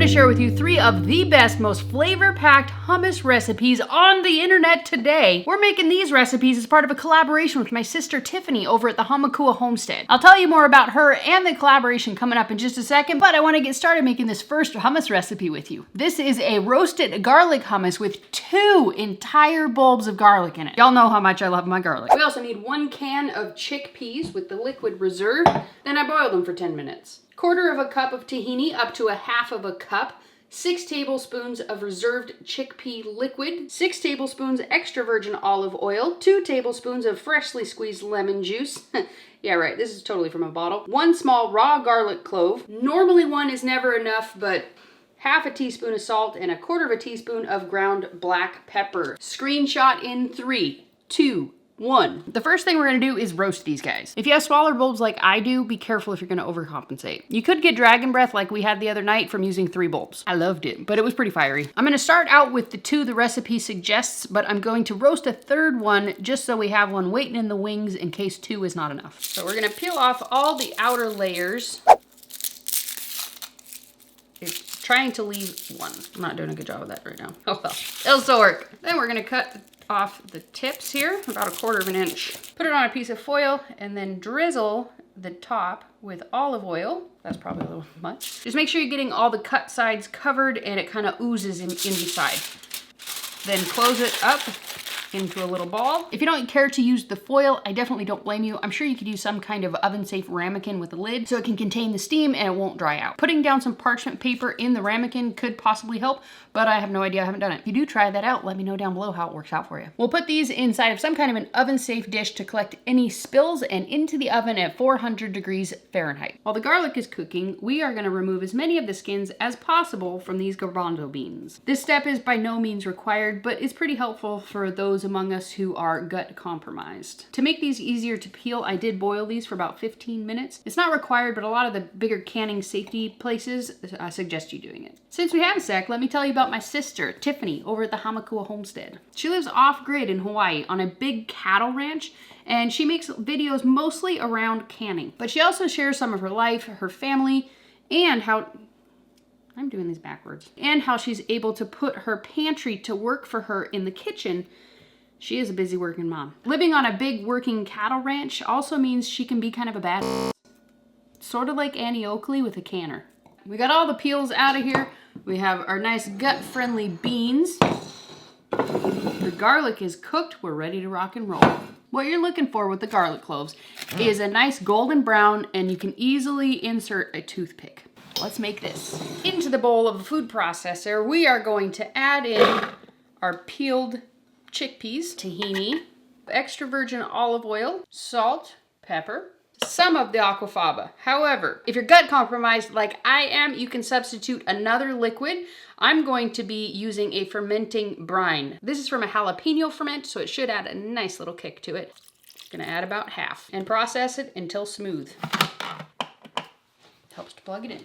to share with you 3 of the best, most flavor-packed hummus recipes on the internet today. We're making these recipes as part of a collaboration with my sister Tiffany over at the Fermented Homestead. I'll tell you more about her and the collaboration coming up in just a second, but I want to get started making this first hummus recipe with you. This is a roasted garlic hummus with 2 entire bulbs of garlic in it. Y'all know how much I love my garlic. We also need 1 can of chickpeas with the liquid reserve. Then I boiled them for 10 minutes. 1/4 cup of tahini up to 1/2 cup, 6 tablespoons of reserved chickpea liquid, 6 tablespoons extra virgin olive oil, 2 tablespoons of freshly squeezed lemon juice. Yeah, right, this is totally from a bottle. 1 small raw garlic clove. Normally 1 is never enough, but 1/2 teaspoon of salt and 1/4 teaspoon of ground black pepper. Screenshot in 3, 2, 1. The first thing we're gonna do is roast these guys. If you have smaller bulbs like I do, be careful if you're gonna overcompensate. You could get dragon breath like we had the other night from using 3 bulbs. I loved it, but it was pretty fiery. I'm gonna start out with the 2 the recipe suggests, but I'm going to roast a 3rd one just so we have one waiting in the wings in case 2 is not enough. So we're gonna peel off all the outer layers. It's trying to leave 1. I'm not doing a good job of that right now. Oh well, it'll still work. Then we're gonna cut off the tips here, about 1/4 inch. Put it on a piece of foil and then drizzle the top with olive oil. That's probably a little much. Just make sure you're getting all the cut sides covered and it kind of oozes inside. Then close it up into a little ball. If you don't care to use the foil, I definitely don't blame you. I'm sure you could use some kind of oven-safe ramekin with a lid so it can contain the steam and it won't dry out. Putting down some parchment paper in the ramekin could possibly help, but I have no idea, I haven't done it. If you do try that out, let me know down below how it works out for you. We'll put these inside of some kind of an oven-safe dish to collect any spills and into the oven at 400 degrees Fahrenheit. While the garlic is cooking, we are gonna remove as many of the skins as possible from these garbanzo beans. This step is by no means required, but is pretty helpful for those among us who are gut compromised. To make these easier to peel, I did boil these for about 15 minutes. It's not required, but a lot of the bigger canning safety places suggest you doing it. Since we have a sec, let me tell you about my sister, Tiffany, over at the Fermented Homestead. She lives off-grid in Hawaii on a big cattle ranch, and she makes videos mostly around canning. But she also shares some of her life, her family, and how I'm doing these backwards, and how she's able to put her pantry to work for her in the kitchen. She is a busy working mom. Living on a big working cattle ranch also means she can be kind of a badass. Sort of like Annie Oakley with a canner. We got all the peels out of here. We have our nice gut-friendly beans. The garlic is cooked. We're ready to rock and roll. What you're looking for with the garlic cloves is a nice golden brown, and you can easily insert a toothpick. Let's make this. Into the bowl of a food processor, we are going to add in our peeled chickpeas, tahini, extra virgin olive oil, salt, pepper, some of the aquafaba. However, if you're gut compromised like I am, you can substitute another liquid. I'm going to be using a fermenting brine. This is from a jalapeno ferment, so it should add a nice little kick to it. Gonna add about 1/2 and process it until smooth. Helps to plug it in.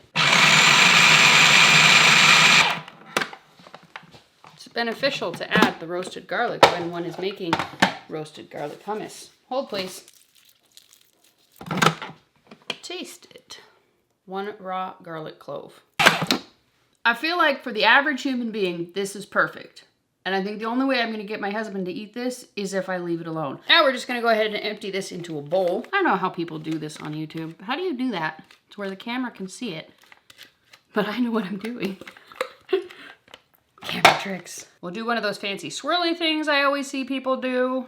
It's beneficial to add the roasted garlic when one is making roasted garlic hummus. Hold please. Taste it. 1 raw garlic clove. I feel like for the average human being, this is perfect. And I think the only way I'm gonna get my husband to eat this is if I leave it alone. Now we're just gonna go ahead and empty this into a bowl. I don't know how people do this on YouTube. How do you do that? To where the camera can see it. But I know what I'm doing. Camera tricks. We'll do one of those fancy swirly things I always see people do.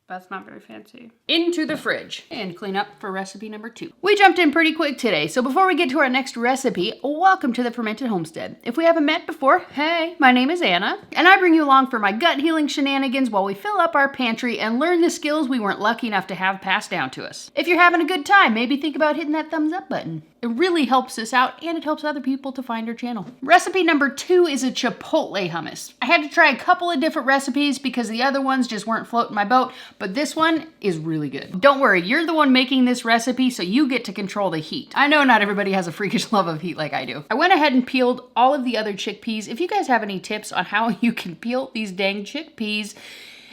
That's not very fancy. Into the fridge and clean up for recipe number 2. We jumped in pretty quick today, so before we get to our next recipe, welcome to the Fermented Homestead. If we haven't met before, hey, my name is Anna, and I bring you along for my gut healing shenanigans while we fill up our pantry and learn the skills we weren't lucky enough to have passed down to us. If you're having a good time, maybe think about hitting that thumbs up button. It really helps us out, and it helps other people to find our channel. Recipe number 2 is a chipotle hummus. I had to try a couple of different recipes because the other ones just weren't floating my boat, but this one is really good. Don't worry, you're the one making this recipe, so you get to control the heat. I know not everybody has a freakish love of heat like I do. I went ahead and peeled all of the other chickpeas. If you guys have any tips on how you can peel these dang chickpeas,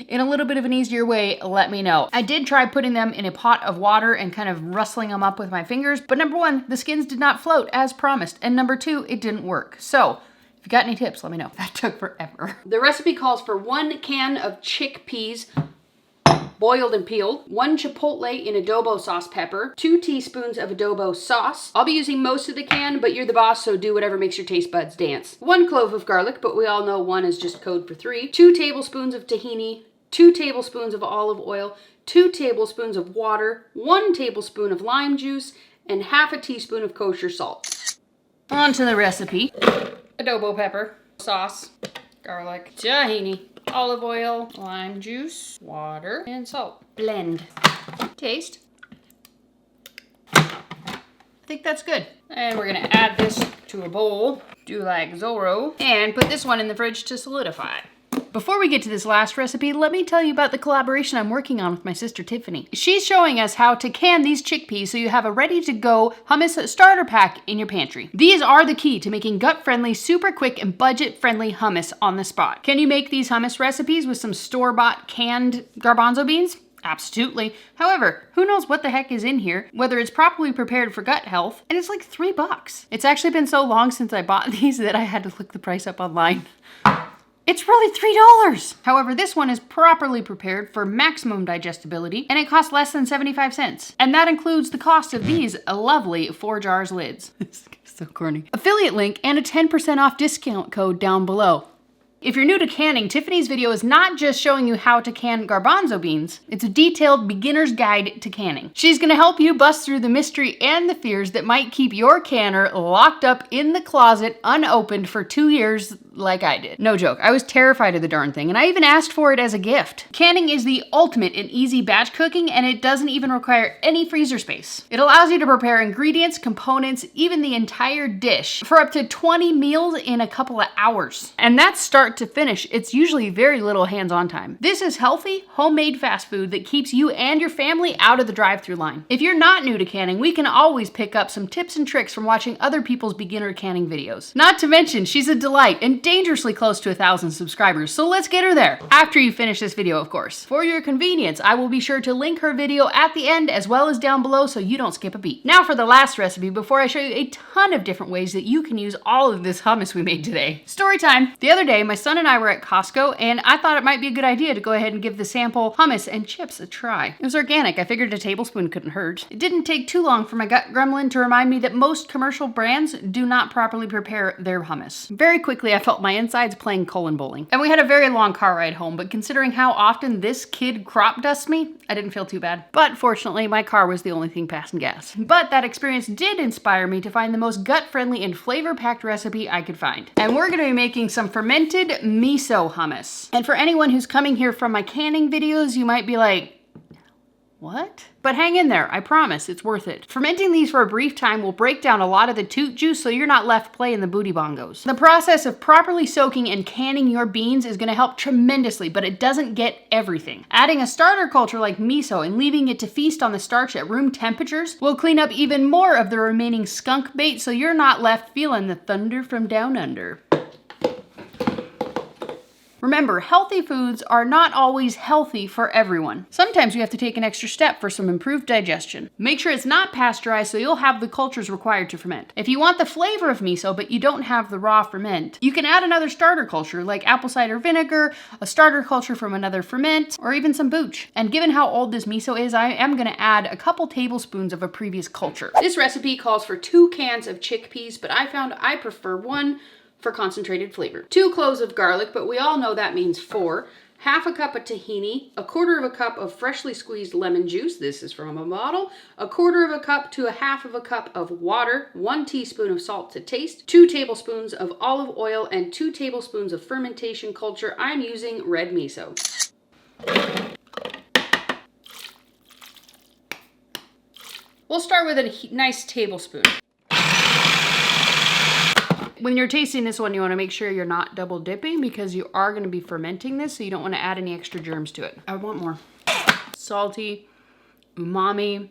in a little bit of an easier way, let me know. I did try putting them in a pot of water and kind of rustling them up with my fingers, but number one, the skins did not float as promised, and number two, it didn't work. So if you got any tips, let me know. That took forever. The recipe calls for 1 can of chickpeas, boiled and peeled, 1 chipotle in adobo sauce pepper, 2 teaspoons of adobo sauce. I'll be using most of the can, but you're the boss, so do whatever makes your taste buds dance. 1 clove of garlic, but we all know 1 is just code for 3. 2 tablespoons of tahini, 2 tablespoons of olive oil, 2 tablespoons of water, 1 tablespoon of lime juice, and half a teaspoon of kosher salt. On to the recipe. Adobo pepper, sauce, garlic, tahini, olive oil, lime juice, water, and salt. Blend. Taste. I think that's good. And we're gonna add this to a bowl, do like Zorro, and put this one in the fridge to solidify. Before we get to this last recipe, let me tell you about the collaboration I'm working on with my sister Tiffany. She's showing us how to can these chickpeas so you have a ready-to-go hummus starter pack in your pantry. These are the key to making gut-friendly, super quick, and budget-friendly hummus on the spot. Can you make these hummus recipes with some store-bought canned garbanzo beans? Absolutely. However, who knows what the heck is in here, whether it's properly prepared for gut health, and it's like $3. It's actually been so long since I bought these that I had to look the price up online. It's really $3. However, this one is properly prepared for maximum digestibility, and it costs less than 75 cents. And that includes the cost of these lovely 4 jars lids. This is so corny. Affiliate link and a 10% off discount code down below. If you're new to canning, Tiffany's video is not just showing you how to can garbanzo beans, it's a detailed beginner's guide to canning. She's gonna help you bust through the mystery and the fears that might keep your canner locked up in the closet unopened for 2 years like I did. No joke, I was terrified of the darn thing, and I even asked for it as a gift. Canning is the ultimate in easy batch cooking, and it doesn't even require any freezer space. It allows you to prepare ingredients, components, even the entire dish for up to 20 meals in a couple of hours. And that's start to finish. It's usually very little hands-on time. This is healthy, homemade fast food that keeps you and your family out of the drive-through line. If you're not new to canning, we can always pick up some tips and tricks from watching other people's beginner canning videos. Not to mention, she's a delight and dangerously close to 1,000 subscribers, so let's get her there. After you finish this video, of course. For your convenience, I will be sure to link her video at the end as well as down below so you don't skip a beat. Now for the last recipe before I show you a ton of different ways that you can use all of this hummus we made today. Story time. The other day, my son and I were at Costco, and I thought it might be a good idea to go ahead and give the sample hummus and chips a try. It was organic. I figured a tablespoon couldn't hurt. It didn't take too long for my gut gremlin to remind me that most commercial brands do not properly prepare their hummus. Very quickly, I felt my insides playing colon bowling. And we had a very long car ride home, but considering how often this kid crop dusts me, I didn't feel too bad. But fortunately, my car was the only thing passing gas. But that experience did inspire me to find the most gut-friendly and flavor-packed recipe I could find. And we're gonna be making some fermented miso hummus. And for anyone who's coming here from my canning videos, you might be like, what? But hang in there, I promise, it's worth it. Fermenting these for a brief time will break down a lot of the toot juice so you're not left playing the booty bongos. The process of properly soaking and canning your beans is gonna help tremendously, but it doesn't get everything. Adding a starter culture like miso and leaving it to feast on the starch at room temperatures will clean up even more of the remaining skunk bait so you're not left feeling the thunder from down under. Remember, healthy foods are not always healthy for everyone. Sometimes you have to take an extra step for some improved digestion. Make sure it's not pasteurized so you'll have the cultures required to ferment. If you want the flavor of miso but you don't have the raw ferment, you can add another starter culture like apple cider vinegar, a starter culture from another ferment, or even some booch. And given how old this miso is, I am gonna add a couple tablespoons of a previous culture. This recipe calls for 2 cans of chickpeas, but I found I prefer 1 for concentrated flavor. 2 cloves of garlic, but we all know that means 4. Half a cup of tahini, 1/4 cup of freshly squeezed lemon juice, this is from a bottle, 1/4 cup to 1/2 cup of water, 1 teaspoon of salt to taste, 2 tablespoons of olive oil, and 2 tablespoons of fermentation culture. I'm using red miso. We'll start with a nice tablespoon. When you're tasting this one, you want to make sure you're not double dipping because you are going to be fermenting this, so you don't want to add any extra germs to it. I want more. Salty, umami,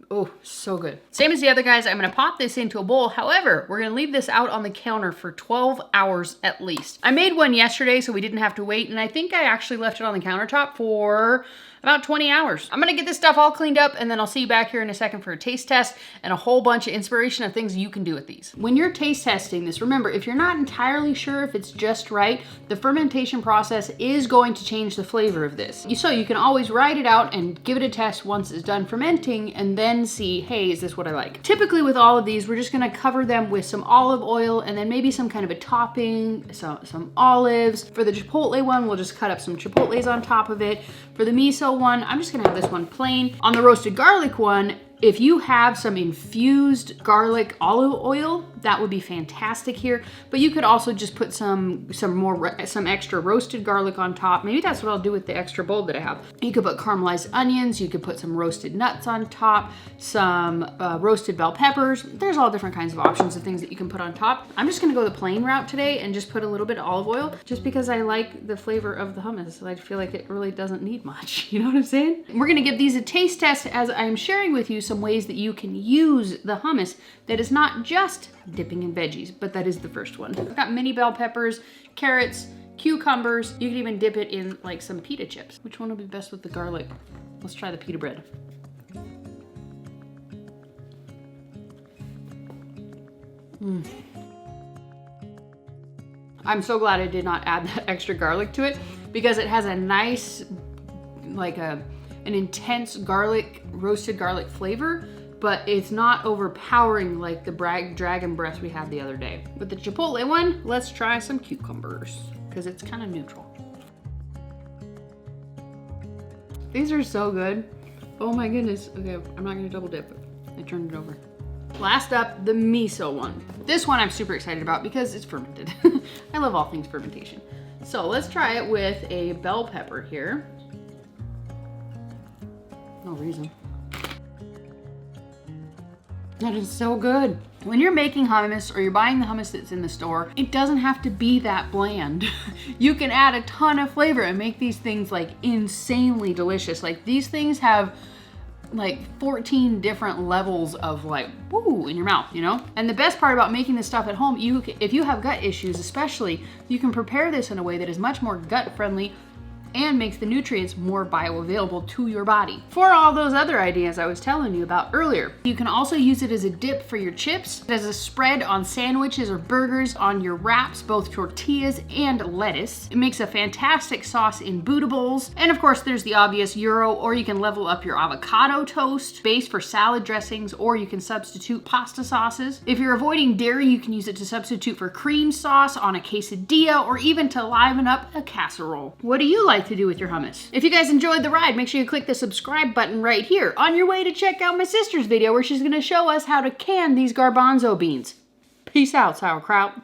Oh, so good. Same as the other guys, I'm gonna pop this into a bowl. However, we're gonna leave this out on the counter for 12 hours at least. I made one yesterday, so we didn't have to wait, and I think I actually left it on the countertop for about 20 hours. I'm gonna get this stuff all cleaned up, and then I'll see you back here in a second for a taste test and a whole bunch of inspiration of things you can do with these. When you're taste testing this, remember, if you're not entirely sure if it's just right, the fermentation process is going to change the flavor of this. So you can always write it out and give it a test once it's done fermenting, and then see, hey, is this what I like? Typically with all of these, we're just gonna cover them with some olive oil and then maybe some kind of a topping, some olives. For the Chipotle one, we'll just cut up some Chipotles on top of it. For the miso one, I'm just gonna have this one plain. On the roasted garlic one, if you have some infused garlic olive oil, that would be fantastic here. But you could also just put some extra roasted garlic on top. Maybe that's what I'll do with the extra bowl that I have. You could put caramelized onions. You could put some roasted nuts on top, some roasted bell peppers. There's all different kinds of options of things that you can put on top. I'm just gonna go the plain route today and just put a little bit of olive oil, just because I like the flavor of the hummus. I feel like it really doesn't need much. You know what I'm saying? We're gonna give these a taste test as I'm sharing with you some ways that you can use the hummus that is not just dipping in veggies, but that is the first one. I've got mini bell peppers, carrots, cucumbers. You can even dip it in like some pita chips. Which one will be best with the garlic? Let's try the pita bread. I'm so glad I did not add that extra garlic to it, because it has a nice, like an intense garlic, roasted garlic flavor, but it's not overpowering like the dragon breath we had the other day. With the Chipotle one, let's try some cucumbers, because it's kind of neutral. These are so good. Oh my goodness. Okay, I'm not gonna double dip. I turned it over. Last up, the miso one. This one I'm super excited about because it's fermented. I love all things fermentation. So let's try it with a bell pepper here. No reason. That is so good. When you're making hummus or you're buying the hummus that's in the store, it doesn't have to be that bland. You can add a ton of flavor and make these things like insanely delicious. Like these things have like 14 different levels of like woo in your mouth, you know? And the best part about making this stuff at home, if you have gut issues especially, you can prepare this in a way that is much more gut friendly and makes the nutrients more bioavailable to your body. For all those other ideas I was telling you about earlier, you can also use it as a dip for your chips, as a spread on sandwiches or burgers, on your wraps, both tortillas and lettuce. It makes a fantastic sauce in Buddha bowls. And of course, there's the obvious gyro, or you can level up your avocado toast, base for salad dressings, or you can substitute pasta sauces. If you're avoiding dairy, you can use it to substitute for cream sauce on a quesadilla, or even to liven up a casserole. What do you like to do with your hummus? If you guys enjoyed the ride, make sure you click the subscribe button right here on your way to check out my sister's video where she's gonna show us how to can these garbanzo beans. Peace out, sauerkraut.